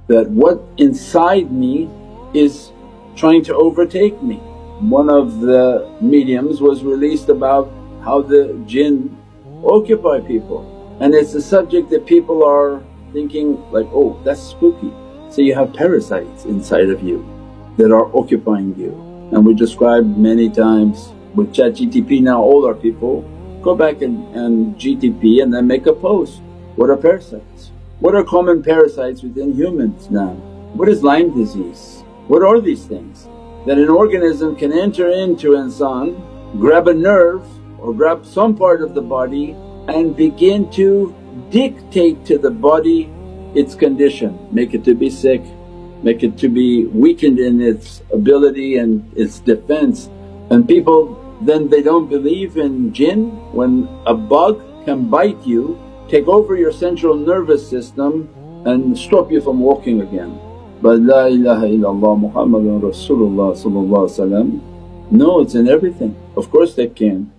that what inside me is trying to overtake me. One of the mediums was released about how the jinn occupy people, and it's a subject that people are thinking like, oh that's spooky. So you have parasites inside of you that are occupying you, and we described many times with ChatGTP. Now all our people go back and GTP and then make a post. What are parasites? What are common parasites within humans now? What is Lyme disease? What are these things? That an organism can enter into insan, grab a nerve or grab some part of the body and begin to dictate to the body its condition, make it to be sick, make it to be weakened in its ability and its defense. And people then they don't believe in jinn. When a bug can bite you, take over your central nervous system and stop you from walking again. But La ilaha illallah Muhammadun Rasulullah no, it's in everything. Of course they can.